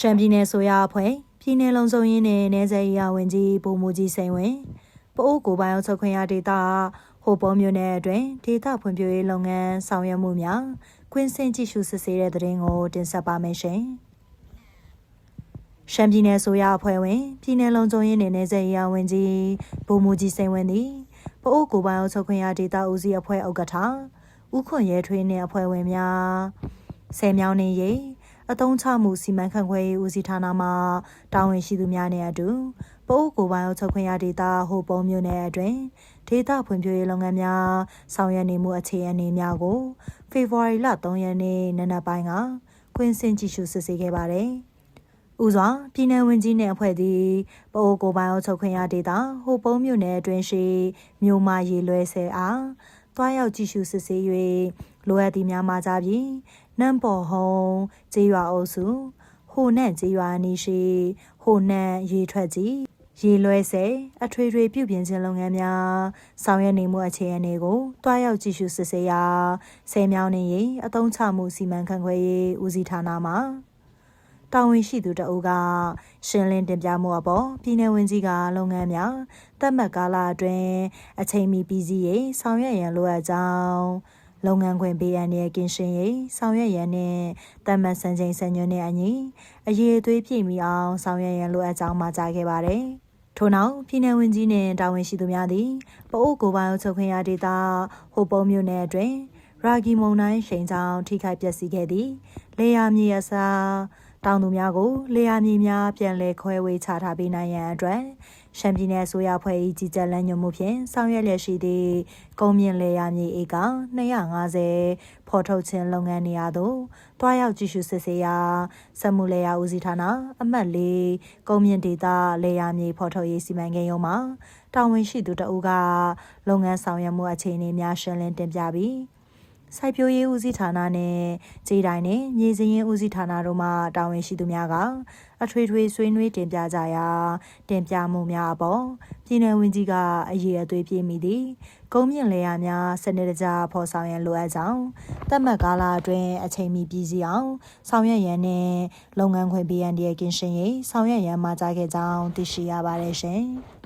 ရှမ်းပြည်နယ်ဆိုရအဖွဲ့ပြည်နယ်လုံးစုံရင်းနဲ့နယ်စပ်ရေးဝန်ကြီးဗိုလ်မှူးကြီးစိန်ဝင်းပအိုးကိုပိုင်အောင်ချုပ်ခွင့်ရဒေသဟိုပုံမြို့နယ်အတွင်းဒေသဖွံ့ဖြိုးရေးလုပ်ငန်းဆောင်ရွက်မှုများကွင်းဆင်းကြည့်ရှုစစ်ဆေးတဲ့သတင်းကိုတင်ဆက်ပါမယ်ရှင်။ရှမ်းပြည်နယ်ဆိုရအဖွဲ့ဝင်ပြည်နယ်လုံးစုံရင်းနဲ့နယ်စပ်ရေးဝန်ကြီးဗိုလ်မှူးကြီးစိန်ဝင်းသည်ပအိုးကိုပိုင်အောင်ချုပ်ခွင့်ရဒေသဦးစီးအဖွဲ့ဥက္ကဋ္ဌဦးခွန်ရဲထွေးနှင့်အဖွဲ့ဝင်များဆယ်မြောင်းနေရေးအသုံးချမှုစီမံခန့်ခွဲရေးဦးစီးဌာနမှတာဝန်ရှိသူများနဲ့အတူပအိုးကိုပိုင်အောင်ချုပ်ခွင့်ရဒေသဟိုပုံမြို့နယ်အတွင်းဒေသဖွံ့ဖြိုးရေးလုပ်ငန်းများဆောင်ရွက်နေမှုအခြေအနေများကိုဖေဖော်ဝါရီလ3ရက်နေ့နနက်ပိုင်းကကွင်းဆင်းကြည့်ရှုစစ်ဆေးခဲ့ပါတယ်။ဦးစွာပြည်내ဝန်ကြီးနဲ့အဖွဲ့သည်ပအိုးကိုပိုင်အောင်ချုပ်ခွင့်ရဒေသဟိုပုံမြို့နယ်အတွင်းရှိမြို့မရေလွဲဆဲအားတွားရောက်ကြည့်ရှုစစ်ဆေး၍လိုအပ်သည့်များမှာကြပြီးနမ်ပေါ်ဟုံကျေးရွာအုပ်စုဟိုနန့်ကျေးရွာအနီးရှိဟိုနန့်ရေထွက်ကြီးရေလွဲဆဲအထွေထွေပြုပြင်ခြင်းလုပ်ငန်းများဆောင်ရွက်နေမှုအခြေအနေကိုတွားရောက်ကြည့်ရှုစစ်ဆေးရာဆယ်မြောင်းနေရေးအသုံးချမှုစီမံခန့်ခွဲရေးဦးစီးဌာနမှတာဝန်ရှိသူတအုပ်ကရှင်းလင်းတင်ပြမှုအပေါ်ပြည်내ဝန်ကြီးကလုပ်ငန်းများသတ်မှတ်ကာလအတွင်းအချိန်မီပြီးစီးရေးဆောင်ရွက်ရန်လိုအပ်ကြောင်းလုပ်ငန်းခွင်ပေးရန်နဲ့ကင်းရှင်းရေးဆောင်ရွက်ရန်နဲ့တတ်မှတ်စံချိန်စံညွှန်းနဲ့အညီအရေးအသွေးပြည့်မီအောင်ဆောင်ရွက်ရန်လိုအပ်ကြောင်းမှာကြားခဲ့ပါတယ်။ထို့နောက်ပြည်내ဝန်ကြီးနဲ့တာဝန်ရှိသူများသည်ပအိုးကိုပိုင်အောင်ချုပ်ခွင့်ရဒေသဟိုပုံမြို့နယ်အတွင်းရာဂီမုန်တိုင်းရှိန်ကြောင့်ထိခိုက်ပျက်စီးခဲ့သည့်လေယာမြေအစားတောင်သူများကိုလေယာမြေများပြန်လည်ခွဲဝေချထားပေးနိုင်ရန်အတွက်ရှမ်းပြည်နယ်အစိုးရဖွဲ့၏ကြီးကြပ်လမ်းညွှန်မှုဖြင့်ဆောင်ရွက်လျက်ရှိသည့်ကုန်းမြင့်လေယာမြေဧက250ဖော်ထုတ်ခြင်းလုပ်ငန်းနေရာသို့တွားရောက်ကြည့်ရှုစစ်ဆေးရာစက်မှုလေယာဦးစီးဌာနအမှတ်4ကုန်းမြင့်ဒေသလေယာမြေဖော်ထုတ်ရေးစီမံကိန်းရုံးမှတာဝန်ရှိသူတအုပ်ကလုပ်ငန်းဆောင်ရွက်မှုအခြေအနေများရှင်းလင်းတင်ပြပြီးစိုက်ပျိုးရေးဦးစီးဌာနနဲ့ကြေးတိုင်းနဲ့မြေစည်ရင်းဦးစီးဌာနတို့မှတာဝန်ရှိသူများကအထွေထွေဆွေးနွေးတင်ပြကြရာတင်ပြမှုများအပေါ်ပြည်내ဝန်ကြီးကအရေးအသွေးပြည့်မိသည့်ကုန်းမြင့်လေယာများစနစ်တကျဖော်ဆောင်ရန်လိုအပ်ကြောင်းသတ်မှတ်ကာလအတွင်းအချိန်မီပြီးစီးအောင်ဆောင်ရွက်ရန်နဲ့လုပ်ငန်းခွင်ပေးရန်တည်းကင်းရှင်းရေးဆောင်ရွက်ရန်မှာကြားခဲ့ကြောင်းသိရှိရပါတယ်ရှင်။